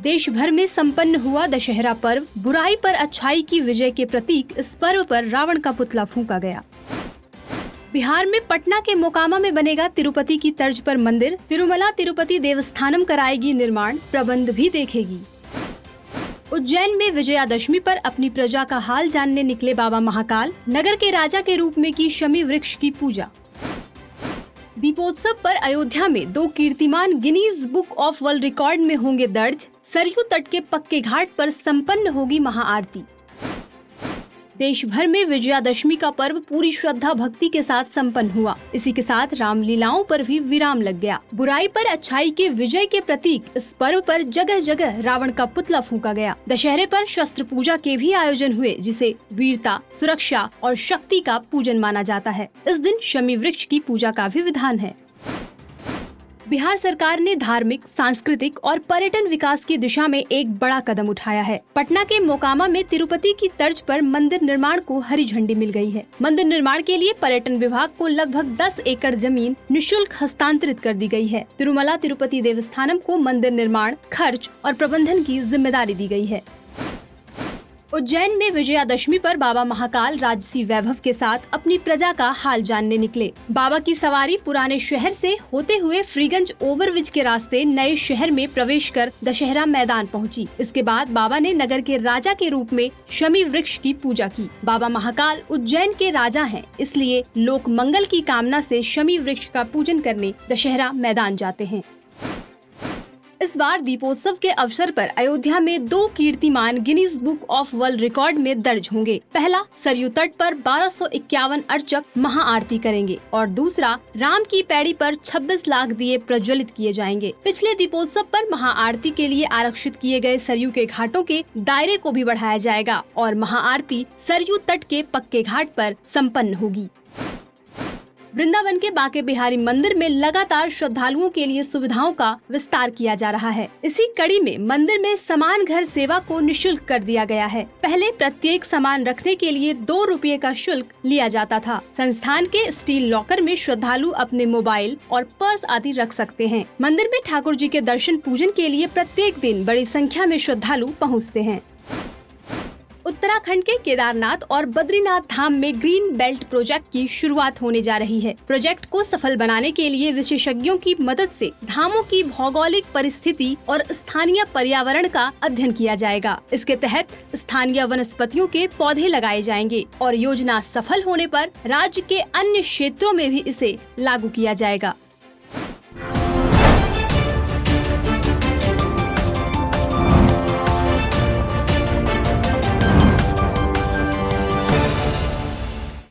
देश भर में संपन्न हुआ दशहरा पर्व। बुराई पर अच्छाई की विजय के प्रतीक इस पर्व पर रावण का पुतला फूंका गया। बिहार में पटना के मोकामा में बनेगा तिरुपति की तर्ज पर मंदिर। तिरुमला तिरुपति देवस्थानम कराएगी निर्माण, प्रबंध भी देखेगी। उज्जैन में विजयादशमी पर अपनी प्रजा का हाल जानने निकले बाबा महाकाल। नगर के राजा के रूप में की शमी वृक्ष की पूजा। दीपोत्सव पर अयोध्या में 2 कीर्तिमान Guinness book of world record में होंगे दर्ज। सरयू तट के पक्के घाट पर संपन्न होगी महाआरती। देश भर में विजयादशमी का पर्व पूरी श्रद्धा भक्ति के साथ संपन्न हुआ। इसी के साथ रामलीलाओं पर भी विराम लग गया। बुराई पर अच्छाई के विजय के प्रतीक इस पर्व पर जगह जगह रावण का पुतला फूंका गया। दशहरे पर शस्त्र पूजा के भी आयोजन हुए, जिसे वीरता, सुरक्षा और शक्ति का पूजन माना जाता है। इस दिन शमी वृक्ष की पूजा का भी विधान है। बिहार सरकार ने धार्मिक, सांस्कृतिक और पर्यटन विकास की दिशा में एक बड़ा कदम उठाया है। पटना के मोकामा में तिरुपति की तर्ज पर मंदिर निर्माण को हरी झंडी मिल गई है। मंदिर निर्माण के लिए पर्यटन विभाग को लगभग 10 एकड़ जमीन निःशुल्क हस्तांतरित कर दी गई है। तिरुमला तिरुपति देवस्थानम को मंदिर निर्माण, खर्च और प्रबंधन की जिम्मेदारी दी गई है। उज्जैन में विजयादशमी पर बाबा महाकाल राजसी वैभव के साथ अपनी प्रजा का हाल जानने निकले। बाबा की सवारी पुराने शहर से होते हुए फ्रीगंज ओवरब्रिज के रास्ते नए शहर में प्रवेश कर दशहरा मैदान पहुंची। इसके बाद बाबा ने नगर के राजा के रूप में शमी वृक्ष की पूजा की। बाबा महाकाल उज्जैन के राजा हैं, इसलिए लोक मंगल की कामना से शमी वृक्ष का पूजन करने दशहरा मैदान जाते हैं। इस बार दीपोत्सव के अवसर पर अयोध्या में 2 कीर्तिमान Guinness book of world record में दर्ज होंगे। पहला, सरयू तट पर 1251 अर्चक महाआरती करेंगे और दूसरा, राम की पैड़ी पर 26 लाख दिए प्रज्वलित किए जाएंगे। पिछले दीपोत्सव पर महाआरती के लिए आरक्षित किए गए सरयू के घाटों के दायरे को भी बढ़ाया जाएगा और महाआरती सरयू तट के पक्के घाट पर संपन्न होगी। वृंदावन के बांके बिहारी मंदिर में लगातार श्रद्धालुओं के लिए सुविधाओं का विस्तार किया जा रहा है। इसी कड़ी में मंदिर में समान घर सेवा को निःशुल्क कर दिया गया है। पहले प्रत्येक सामान रखने के लिए 2 रुपये का शुल्क लिया जाता था। संस्थान के स्टील लॉकर में श्रद्धालु अपने मोबाइल और पर्स आदि रख सकते हैं। मंदिर में ठाकुर जी के दर्शन पूजन के लिए प्रत्येक दिन बड़ी संख्या में श्रद्धालु पहुँचते हैं। उत्तराखंड के केदारनाथ और बद्रीनाथ धाम में ग्रीन बेल्ट प्रोजेक्ट की शुरुआत होने जा रही है। प्रोजेक्ट को सफल बनाने के लिए विशेषज्ञों की मदद से धामों की भौगोलिक परिस्थिति और स्थानीय पर्यावरण का अध्ययन किया जाएगा। इसके तहत स्थानीय वनस्पतियों के पौधे लगाए जाएंगे और योजना सफल होने पर राज्य के अन्य क्षेत्रों में भी इसे लागू किया जाएगा।